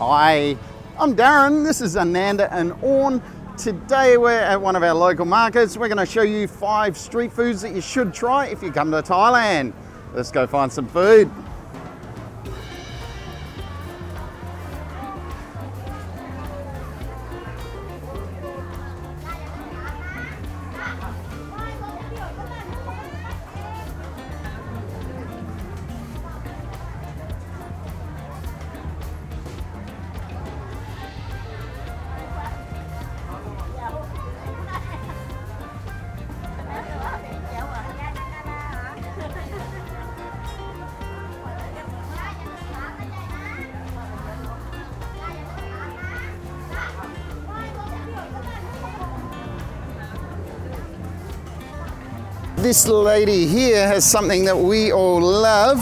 Hi, I'm Darren. This is Ananda and Orn. Today we're at one of our local markets. We're going to show you 5 street foods that you should try if you come to Thailand. Let's go find some food. This lady here has something that we all love.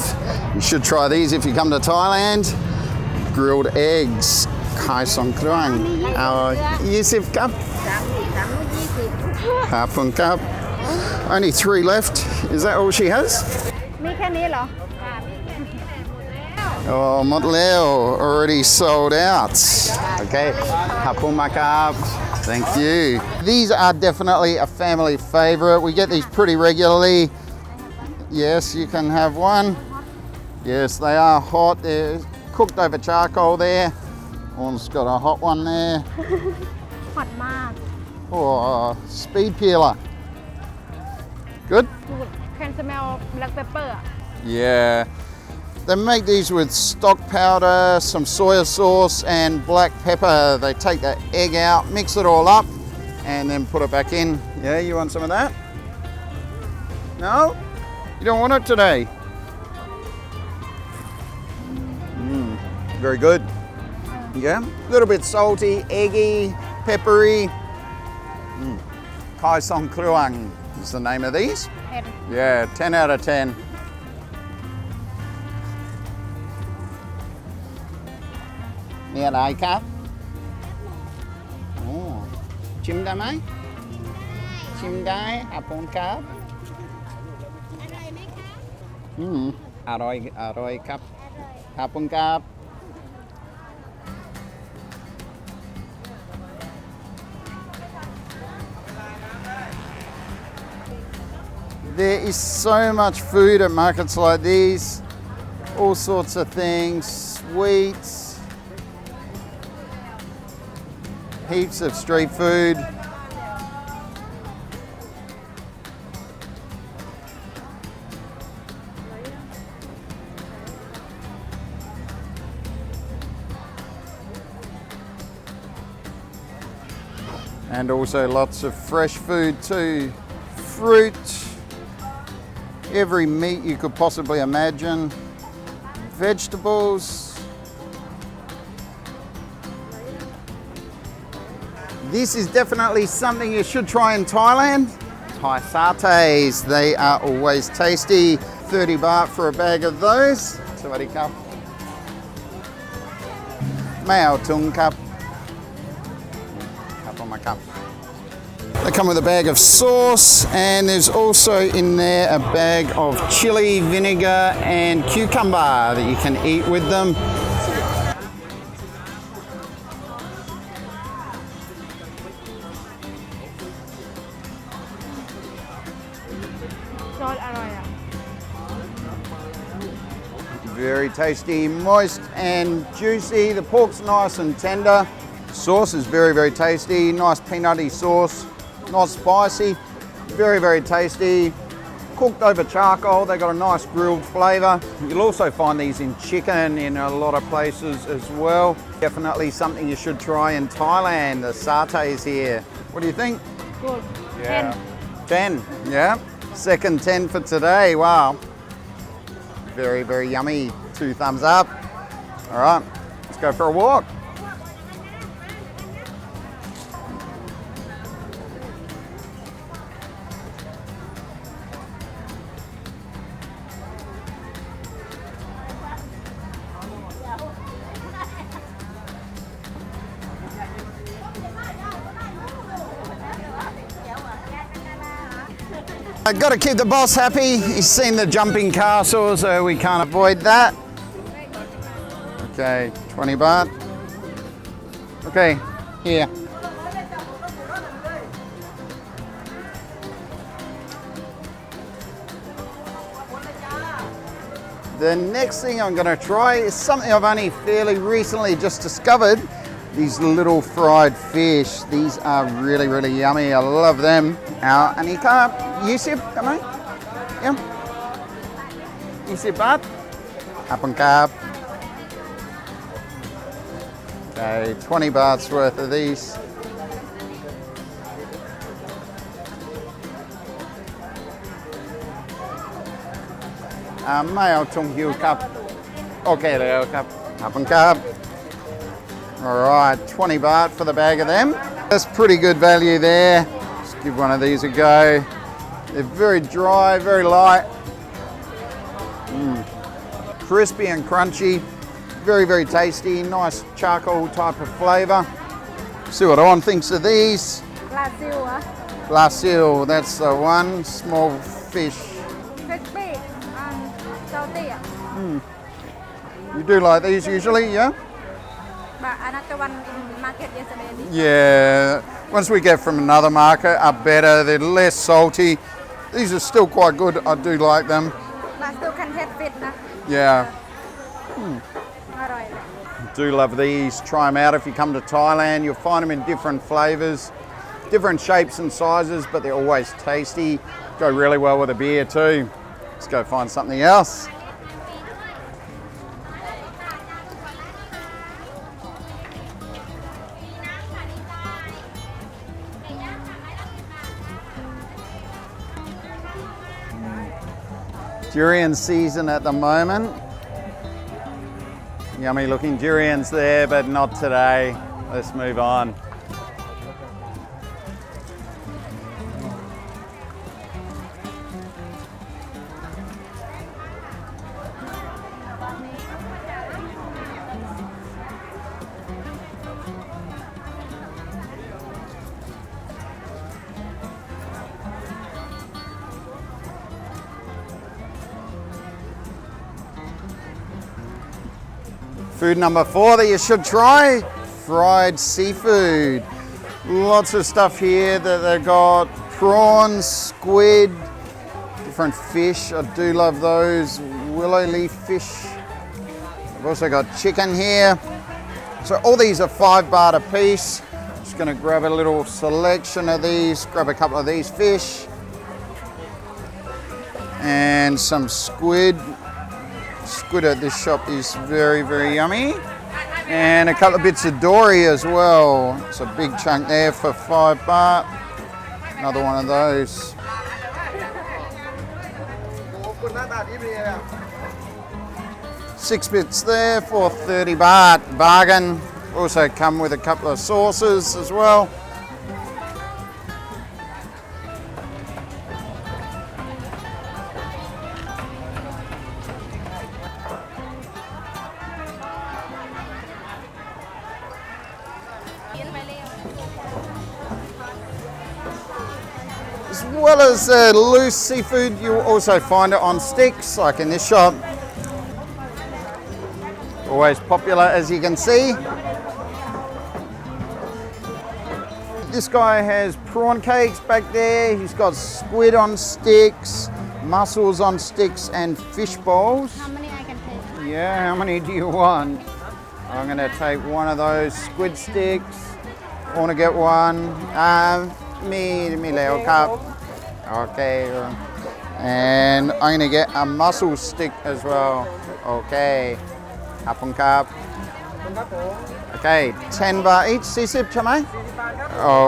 You should try these if you come to Thailand. Grilled eggs. Khai song kruang. 20 cup. Half one cup. Only 3 left. Is that all she has? มีแค่นี้เหรอ Oh, hot leo. Already sold out. Okay. Hapun makap. Thank you. These are definitely a family favorite. We get these pretty regularly. Yes, you can have one. Yes, they are hot. They're cooked over charcoal there. One's got a hot one there. ฮอตมาก Oh, speed peeler. Good? can smell black pepper อะ Yeah. They make these with stock powder, some soy sauce and black pepper. They take the egg out, mix it all up and then put it back in. Yeah, you want some of that? No? You don't want it today? Very good. Yeah, a little bit salty, eggy, peppery. Khai song kruang is the name of these. เผ็ด Yeah, 10 out of 10. Nè lạiครับโอ้ชิมได้ไหมชิมได้ขอบคุณครับอร่อยอร่อยครับขอบคุณครับ There is so much food at markets like these, all sorts of things, sweets, heaps of street food. And also lots of fresh food too. Fruit, every meat you could possibly imagine, vegetables. This is definitely something you should try in Thailand. Thai satays, they are always tasty. 30 baht for a bag of those. Sawadee krap. Mao tung cup. Cup on my cup. They come with a bag of sauce and there's also in there a bag of chili, vinegar and cucumber that you can eat with them. ซอสอร่อยอ่ะ Very tasty, moist and juicy. The pork's nice and tender. Sauce is very, very tasty. Nice peanutty sauce. Not spicy. Very, very tasty. Cooked over charcoal. They've got a nice grilled flavour. You'll also find these in chicken in a lot of places as well. Definitely something you should try in Thailand. The satays here. What do you think? good Yeah. 10. Yeah. Second 10 for today. Wow. Very, very yummy. 2 thumbs up. All right. Let's go for a walk. I've got to keep the boss happy. He's seen the jumping castle, so we can't avoid that. Okay, 20 baht. Okay, here. The next thing I'm going to try is something I've only fairly recently just discovered. These little fried fish. These are really, really yummy. I love them. Anika, Yusip, kami? Yeah. Yusip baht? Apang kap. Okay, 20 bahts worth of these. Mai ao chung hiu cup. Okay, there, cup. Up and cup. All right, 20 baht for the bag of them. That's pretty good value there. Let's give one of these a go. They're very dry, very light. Crispy and crunchy. Very, very tasty. Nice charcoal type of flavour. See what On thinks of these. Glasil, that's the one. Small fish. Crispy and salty. You do like these usually, yeah? But another one in market yesterday. Yeah. Once we get from another market, are better. They're less salty. These are still quite good. I do like them. But still can taste fit, na? Yeah. อร่อย Do love these. Try them out if you come to Thailand. You'll find them in different flavours, different shapes and sizes, but they're always tasty. Go really well with a beer too. Let's go find something else. Durian season at the moment. Yummy looking durians there, but not today. Let's move on. Food number 4 that you should try, fried seafood. Lots of stuff here that they've got. Prawns, squid, different fish. I do love those. Willow leaf fish. I've also got chicken here. So all these are 5 baht a piece. Just gonna grab a little selection of these, grab a couple of these fish. And some squid. Squid at this shop is very, very yummy. And a couple of bits of dory as well. It's a big chunk there for 5 baht. Another one of those. Six bits there for 30 baht. Bargain. Also come with a couple of sauces as well. As well as loose seafood, you'll also find it on sticks, like in this shop. Always popular, as you can see. This guy has prawn cakes back there. He's got squid on sticks, mussels on sticks, and fish bowls. How many I can take? Yeah, how many do you want? I'm gonna take one of those squid sticks. I wanna get one. Me leo cup. Okay. And I'm gonna get a mussel stick as well. Okay. Apang cup. Okay, 10 baht each. 40 ใช่ไหม?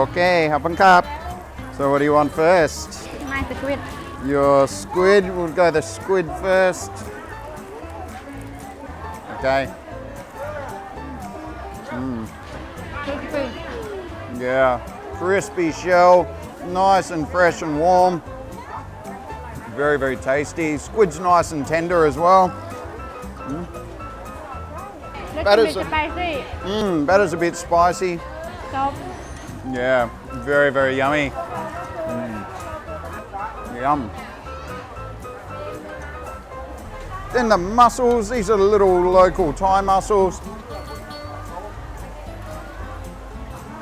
Okay, apang cup. So what do you want first? My squid. Your squid, we'll go the squid first. Okay. Crispy. Yeah, crispy shell, nice and fresh and warm. Very, very tasty. Squid's nice and tender as well. Little bit spicy. Batter's a bit spicy. Soft. Yeah, very, very yummy. Yum. Then the mussels, these are little local Thai mussels.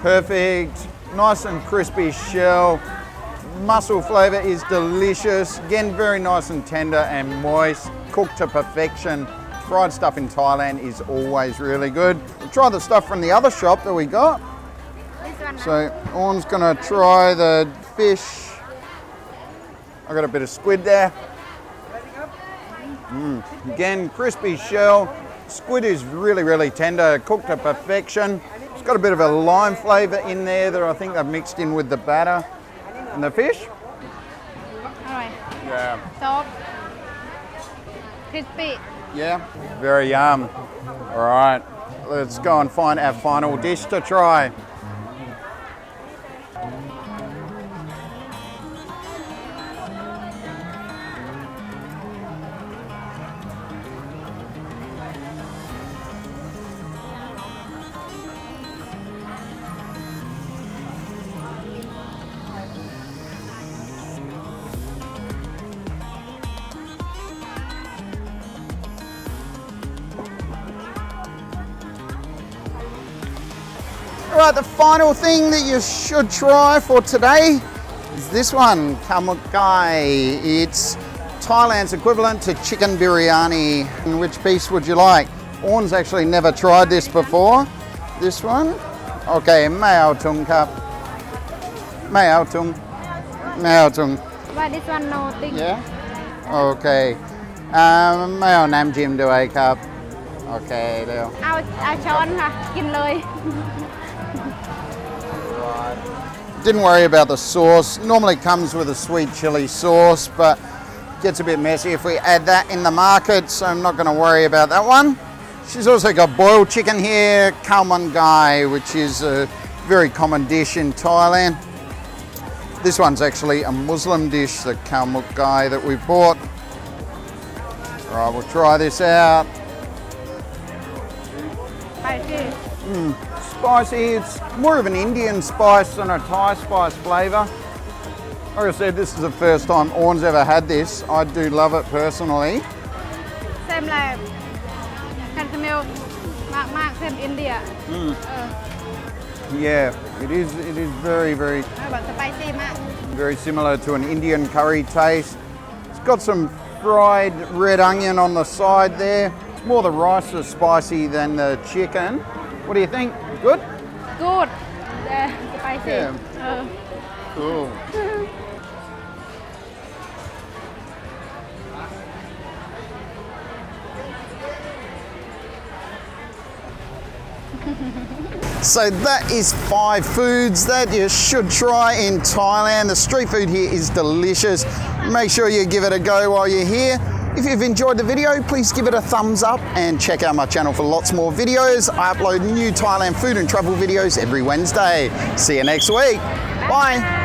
Perfect. Nice and crispy shell. Mussel flavour is delicious. Again, very nice and tender and moist. Cooked to perfection. Fried stuff in Thailand is always really good. We'll try the stuff from the other shop that we got. This one. So Orn's gonna try the fish. I got a bit of squid there. Again, crispy shell. Squid is really, really tender, cooked to perfection. It's got a bit of a lime flavour in there that I think they've mixed in with the batter. And the fish? Alright. Yeah. Soft. Crispy. Yeah, very yum. All right, let's go and find our final dish to try. All right, the final thing that you should try for today is this one, khao mok gai. It's Thailand's equivalent to chicken biryani. And which piece would you like? Orn's actually never tried this before. This one? Okay, mai ao tung kap. Mai ao tung. Mai ao tung. But this one no thing. Yeah? Okay. Mai ao nam jimด้วยครับ Okay, เร็ว เอาช้อนค่ะ กินเลย Didn't worry about the sauce. Normally comes with a sweet chili sauce, but gets a bit messy if we add that in the market, so I'm not going to worry about that one. She's also got boiled chicken here, khao man gai, which is a very common dish in Thailand. This one's actually a Muslim dish, the khao mok gai that we bought. All right, we'll try this out. Spicy. Spicy, it's more of an Indian spice than a Thai spice flavour. Like I said, this is the first time Orn's ever had this. I do love it personally. Same like can smell มาก same India. Yeah, it is very, very, แบบ spicy มาก very similar to an Indian curry taste. It's got some fried red onion on the side there. It's more the rice is spicy than the chicken. What do you think? Good? Good. Spicy. Yeah. Cool. So that is 5 foods that you should try in Thailand. The street food here is delicious. Make sure you give it a go while you're here. If you've enjoyed the video, please give it a thumbs up and check out my channel for lots more videos. I upload new Thailand food and travel videos every Wednesday. See you next week. Bye.